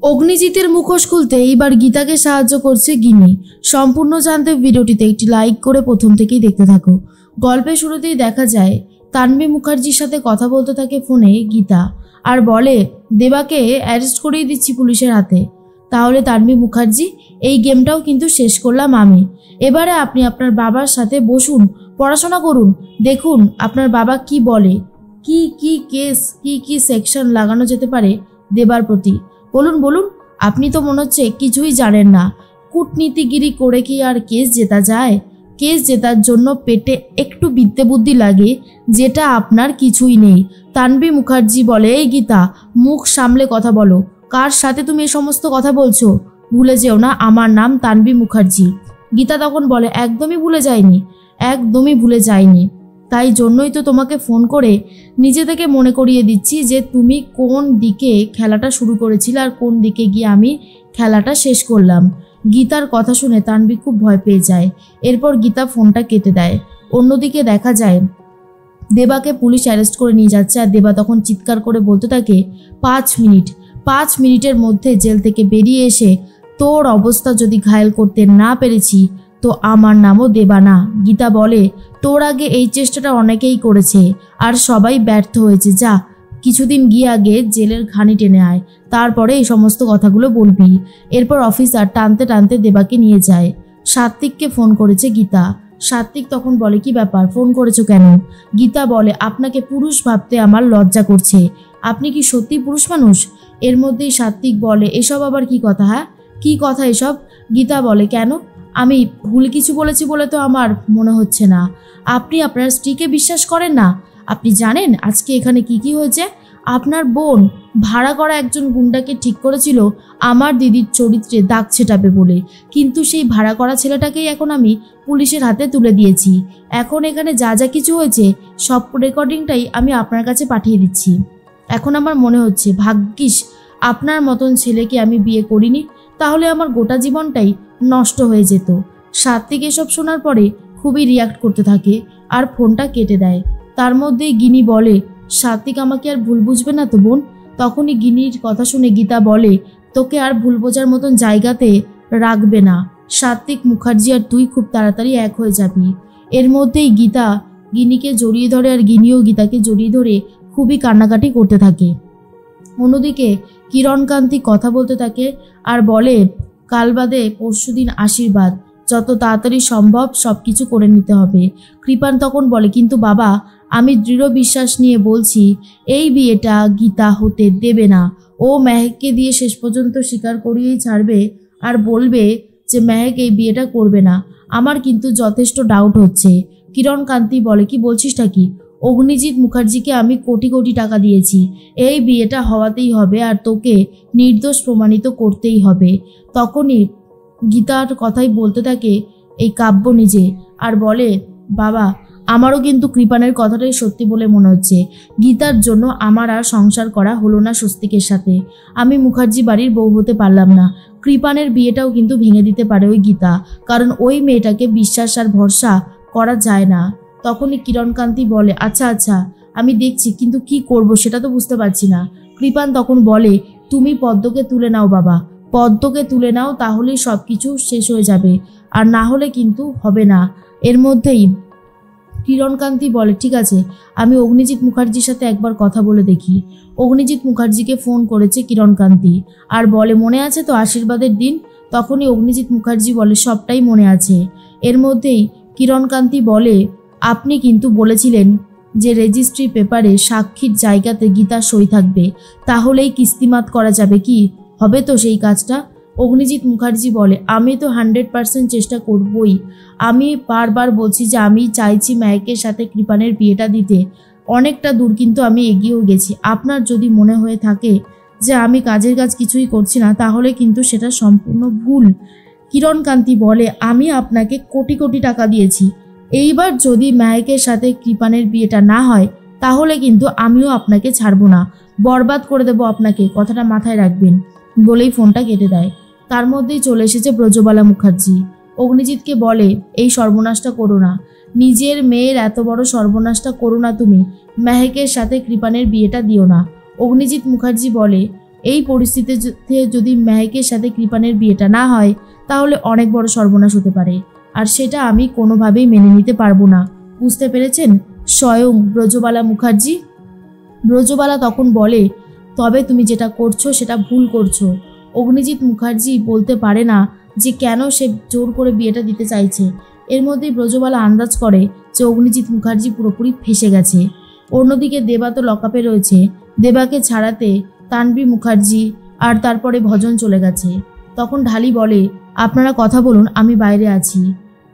অগ্নিজিতের মুখোশ খুলতে এইবার গীতাকে সাহায্য করছে গিনি। সম্পূর্ণ জানতে ভিডিওটিতে একটি লাইক করে প্রথম থেকেই দেখতে থাকো। গল্পের শুরুতেই দেখা যায় তানভি মুখার্জির সাথে কথা বলতে থাকে ফোনে গীতা, আর বলে দেবাকে অ্যারেস্ট করিয়ে দিচ্ছি পুলিশের হাতে। তাহলে তানভি মুখার্জি, এই গেমটাও কিন্তু শেষ করলাম আমি। এবারে আপনি আপনার বাবার সাথে বসুন, পড়াশোনা করুন, দেখুন আপনার বাবা কি বলে, কি কি কেস, কি কি সেকশন লাগানো যেতে পারে দেবার প্রতি। বলুন বলুন, আপনি তো মনে হচ্ছে কিছুই জানেন না। কূটনীতিগিরি করে কি আর কেস জেতা যায়? কেস জেতার জন্য পেটে একটু বিদ্যে বুদ্ধি লাগে, যেটা আপনার কিছুই নেই। তানভি মুখার্জি বলে, এই গীতা, মুখ সামলে কথা বলো। কার সাথে তুমি এই সমস্ত কথা বলছো? ভুলে যেও না আমার নাম তানভি মুখার্জি। গীতা তখন বলে, একদমই ভুলে যায়নি, একদমই ভুলে যায়নি। তাই জন্যই তো তোমাকে ফোন করে নিজে থেকে মনে করিয়ে দিচ্ছি যে তুমি কোন দিকে খেলাটা শুরু করেছিলে আর কোন দিকে গিয়ে আমি খেলাটা শেষ করলাম। গীতার কথা শুনে তানভি খুব ভয় পেয়ে যায়। এরপর গীতা ফোনটা কেটে দেয়। অন্যদিকে দেখা যায় দেবাকে পুলিশ অ্যারেস্ট করে নিয়ে যাচ্ছে, আর দেবা তখন চিৎকার করে বলতে থাকে, 5 মিনিটের মধ্যে জেল থেকে বেরিয়ে এসে তোর অবস্থা যদি ঘায়েল করতে না পেরেছি তো আমার নামও দেবা না। গীতা বলে, তোর আগে এই চেষ্টাটা অনেকেই করেছে আর সবাই ব্যর্থ হয়েছে। যা, কিছুদিন গিয়ে আগে জেলের ঘানি টেনে আয়, তারপরে এই সমস্ত কথাগুলো বলবি। এরপর অফিসার টানতে টানতে দেবাকে নিয়ে যায়। সাত্বিককে ফোন করেছে গীতা। সাত্বিক তখন বলে, কি ব্যাপার, ফোন করেছো কেন? গীতা বলে, আপনাকে পুরুষ ভাবতে আমার লজ্জা করছে। আপনি কি সত্যি পুরুষ মানুষ? এর মধ্যেই সাত্বিক বলে, এসব আবার কি কথা? হ্যাঁ, কি কথা এসব? গীতা বলে, কেন? আমি ভুল কিছু বলেছি বলে তো আমার মনে হচ্ছে না। আপনি আপনার স্ত্রীকে বিশ্বাস করেন না? আপনি জানেন আজকে এখানে কি কি হয়েছে? আপনার বোন ভাড়া করা একজন গুন্ডাকে ঠিক করেছিল আমার দিদির চরিত্রে দাগ ছেটাবে বলে, কিন্তু সেই ভাড়া করা ছেলেটাকেই এখন আমি পুলিশের হাতে তুলে দিয়েছি। এখন এখানে যা যা কিছু হয়েছে সব রেকর্ডিংটাই আমি আপনার কাছে পাঠিয়ে দিচ্ছি। এখন আমার মনে হচ্ছে ভাগ্যিস আপনার মতন ছেলেকে আমি বিয়ে করিনি, তাহলে আমার গোটা জীবনটাই নষ্ট হয়ে যেত। সাত্বিক এসব শোনার পরে খুবই রিয়াক্ট করতে থাকে আর ফোনটা কেটে দেয়। তার মধ্যেই গিনি বলে, সাত্বিক আমাকে আর ভুল বুঝবে না তো বোন? তখনই গিনির কথা শুনে গীতা বলে, তোকে আর ভুল বোঝার মতন জায়গাতে রাখবে না। সাত্বিক মুখার্জি আর তুই খুব তাড়াতাড়ি এক হয়ে যাবি। এর মধ্যেই গীতা গিনিকে জড়িয়ে ধরে আর গিনিও গীতাকে জড়িয়ে ধরে খুবই কান্নাকাটি করতে থাকে। অন্যদিকে কিরণকান্তি কথা বলতে থাকে আর বলে, কাল বাদে পরশুদিন আশীর্বাদ, যত তাড়াতাড়ি সম্ভব সব কিছু করে নিতে হবে। কৃপান তখন বলে, কিন্তু বাবা, আমি দৃঢ় বিশ্বাস নিয়ে বলছি এই বিয়েটা গীতা হতে দেবে না। ও মেহেককে দিয়ে শেষ পর্যন্ত স্বীকার করিয়েই ছাড়বে আর বলবে যে মেহেক এই বিয়েটা করবে না। আমার কিন্তু যথেষ্ট ডাউট হচ্ছে। কিরণকান্তি বলে, কি বলছিসটা কি? অগ্নিজিৎ মুখার্জিকে আমি কোটি কোটি টাকা দিয়েছি, এই বিয়েটা হওয়াতেই হবে আর তোকে নির্দোষ প্রমাণিত করতেই হবে। তখনই গীতার কথাই বলতে থাকে এই কাব্য নিজে, আর বলে, বাবা, আমারও কিন্তু কৃপানের কথাটাই সত্যি বলে মনে হচ্ছে। গীতার জন্য আমার আর সংসার করা হলো না স্বস্তিকের সাথে। আমি মুখার্জি বাড়ির বউ হতে পারলাম না। কৃপানের বিয়েটাও কিন্তু ভেঙে দিতে পারে ওই গীতা, কারণ ওই মেয়েটাকে বিশ্বাস আর ভরসা করা যায় না। তখনই কিরণকান্তি বলে, আচ্ছা আচ্ছা আমি দেখছি, কিন্তু কি করব সেটা তো বুঝতে পারছি না। কৃপান তখন বলে, তুমি পদ্মকে তুলে নাও বাবা, পদ্মকে তুলে নাও, তাহলেই সব কিছু শেষ হয়ে যাবে, আর না হলে কিন্তু হবে না। এর মধ্যেই কিরণকান্তি বলে, ঠিক আছে, আমি অগ্নিজিৎ মুখার্জির সাথে একবার কথা বলে দেখি। অগ্নিজিৎ মুখার্জিকে ফোন করেছে কিরণকান্তি আর বলে, মনে আছে তো আশীর্বাদের দিন? তখনই অগ্নিজিৎ মুখার্জি বলে, সবটাই মনে আছে। এর মধ্যেই কিরণকান্তি বলে, আপনি কিন্তু বলেছিলেন যে রেজিস্ট্রি পেপারে সাক্ষীর জায়গাতে গীতার সই থাকবে, তাহলেই কিস্তিমাত করা যাবে, কি হবে তো সেই কাজটা? অগ্নিজিৎ মুখার্জি বলে, আমি তো 100% চেষ্টা করবই। আমি বারবার বলছি যে আমি চাইছি মেহেকের সাথে কৃপানের বিয়েটা দিতে। অনেকটা দূর কিন্তু আমি এগিয়েও গেছি। আপনার যদি মনে হয়ে থাকে যে আমি কাজের কাজ কিছুই করছি না, তাহলে কিন্তু সেটা সম্পূর্ণ ভুল। কিরণকান্তি বলে, আমি আপনাকে কোটি কোটি টাকা দিয়েছি। এইবার যদি মেহেকের সাথে কৃপানের বিয়েটা না হয় তাহলে কিন্তু আমিও আপনাকে ছাড়বো না, বরবাদ করে দেবো আপনাকে, কথাটা মাথায় রাখবেন। বলেই ফোনটা কেটে দেয়। তার মধ্যেই চলে এসেছে ব্রজবালা মুখার্জি। অগ্নিজিৎকে বলে, এই সর্বনাশটা করো না, নিজের মেয়ের এত বড় সর্বনাশটা করো না তুমি। মেহেকের সাথে কৃপানের বিয়েটা দিও না। অগ্নিজিৎ মুখার্জি বলে, এই পরিস্থিতিতে যদি মেহেকের সাথে কৃপানের বিয়েটা না হয় তাহলে অনেক বড় সর্বনাশ হতে পারে, আর সেটা আমি কোনোভাবেই মেনে নিতে পারবো না। বুঝতে পেরেছেন? স্বয়ং ব্রজবালা মুখার্জি। ব্রজবালা তখন বলে, তবে তুমি যেটা করছো সেটা ভুল করছো। অগ্নিজিৎ মুখার্জি বলতে পারে না যে কেন সে জোর করে বিয়েটা দিতে চাইছে। এর মধ্যেই ব্রজবালা আন্দাজ করে যে অগ্নিজিৎ মুখার্জি পুরোপুরি ফেঁসে গেছে। অন্যদিকে দেবা তো লকআপে রয়েছে। দেবাকে ছাড়াতে তানভী মুখার্জি আর তারপরে ভজন চলে গেছে। তখন ঢালি বলে, আপনারা কথা বলুন, আমি বাইরে আছি।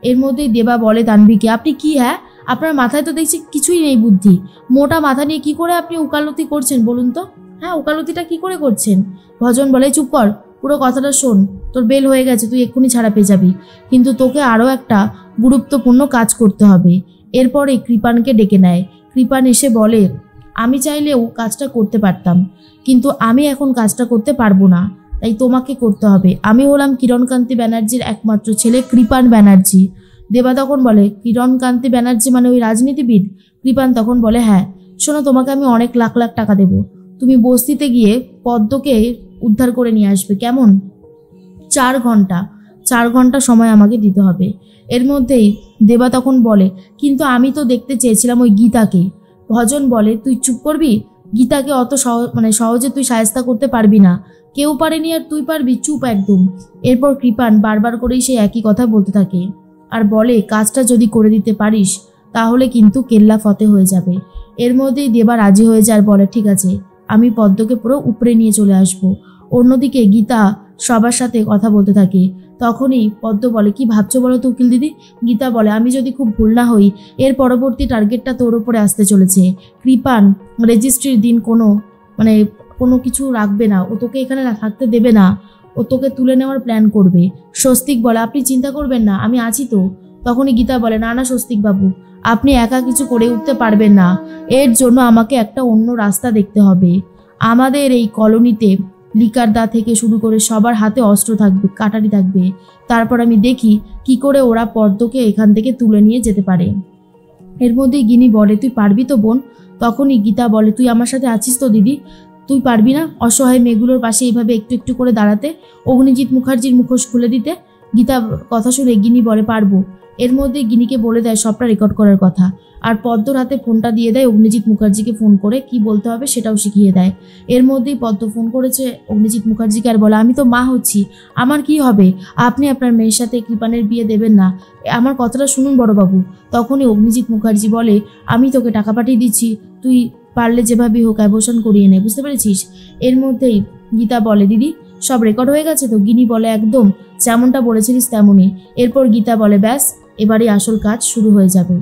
এর মধ্যেই দেবা বলে তানভীকে, আপনি কি, হ্যাঁ আপনার মাথায় তো দেখছি কিছুই নেই বুদ্ধি। মোটা মাথা নিয়ে কি করে আপনি উকালতি করছেন বলুন তো? হ্যাঁ, উকালতিটা কি করে করছেন? ভজন বলে, চুপ কর, পুরো কথাটা শোন। তোর বেল হয়ে গেছে, তুই এক্ষুনি ছাড়া পেয়ে যাবি, কিন্তু তোকে আরও একটা গুরুত্বপূর্ণ কাজ করতে হবে। এরপরে কৃপানকে ডেকে নেয়। কৃপান এসে বলে, আমি চাইলেও কাজটা করতে পারতাম, কিন্তু আমি এখন কাজটা করতে পারবো না, তাই তোমাকে করতে হবে। আমি হলাম কিরণকান্তি ব্যানার্জির একমাত্র ছেলে কৃপান ব্যানার্জি। দেবা তখন বলে, কিরণকান্তি ব্যানার্জি মানে ওই রাজনীতিবিদ? কৃপান তখন বলে, হ্যাঁ। শোনো, তোমাকে আমি অনেক লাখ লাখ টাকা দেব, তুমি বস্তিতে গিয়ে পদ্মকে উদ্ধার করে নিয়ে আসবে, কেমন? 4 ঘন্টা সময় আমাকে দিতে হবে। এর মধ্যেই দেবা তখন বলে, কিন্তু আমি তো দেখতে চেয়েছিলাম ওই গীতাকে। ভজন বলে, তুই চুপ করবি? গীতাকে অত সহজে তুই সায়স্তা করতে পারবি না। কেউ পারেনি আর তুই পারবি? চুপ একদম। এরপর কৃপান বারবার করেই সেই একই কথা বলতে থাকে আর বলে, কাজটা যদি করে দিতে পারিস তাহলে কিন্তু কেল্লা ফতে হয়ে যাবে। এর মধ্যেই দেবা রাজি হয়ে যায় আর বলে, ঠিক আছে, আমি পদ্মকে পুরো উপরে নিয়ে চলে আসব। অন্যদিকে গীতা সবার সাথে কথা বলতে থাকে। তখনই পদ্ম বলে, কি ভাবছো বলো তো উকিল দিদি? গীতা বলে, আমি যদি খুব ভুল না হই এর পরবর্তী টার্গেটটা তোর উপরে আসতে চলেছে। কৃপান রেজিস্ট্রির দিন কোনো কিছু রাখবে না, ও তোকে এখানে থাকতে দেবে না, ও তোকে তুলে নেওয়ার প্ল্যান করবে। স্বস্তিক বলে, আপনি চিন্তা করবেন না, আমি আছি তো। তখনই গীতা বলে, না না স্বস্তিক বাবু, আপনি একা কিছু করে উঠতে পারবেন না, এর জন্য আমাকে একটা অন্য রাস্তা দেখতে হবে। আমাদের এই কলোনিতে লিকারদা থেকে শুরু করে সবার হাতে অস্ত্র থাকবে, কাটারি থাকবে। তারপর আমি দেখি কি করে ওরা পদ্মকে এখান থেকে তুলে নিয়ে যেতে পারে। এর মধ্যেই গিনি বলে, তুই পারবি তো বোন? তখনই গীতা বলে, তুই আমার সাথে আছিস তো দিদি, তুই পারবি না অসহায় মেয়েগুলোর পাশে এইভাবে একটু একটু করে দাঁড়াতে, অগ্নিজিৎ মুখার্জির মুখোশ খুলে দিতে? গীতা কথা শুনে গিনি বলে, পারবো। এর মধ্যে গিনিকে বলে দেয় সবটা রেকর্ড করার কথা, আর পদ্মর হাতে ফোনটা দিয়ে দেয়। অগ্নিজিৎ মুখার্জিকে ফোন করে কি বলতে হবে সেটাও শিখিয়ে দেয়। এর মধ্যেই পদ্ম ফোন করেছে অগ্নিজিৎ মুখার্জিকে আর বলে, আমি তো মা হচ্ছি, আমার কি হবে? আপনি আপনার মেয়ের সাথে কৃপানের বিয়ে দেবেন না, আমার কথাটা শুনুন বড়বাবু। তখনই অগ্নিজিৎ মুখার্জি বলে, আমি তোকে টাকা পাঠিয়ে দিচ্ছি, তুই পারলে যেভাবেই হোক অ্যাবর্শন করিয়ে নে, বুঝতে পেরেছিস? এর মধ্যেই গীতা বলে, দিদি সব রেকর্ড হয়ে গেছে তো? গিনি বলে, একদম যেমনটা বলেছিলিস তেমনই। এরপর গীতা বলে, ব্যাস এবারে আসল কাজ শুরু হয়ে যাবে।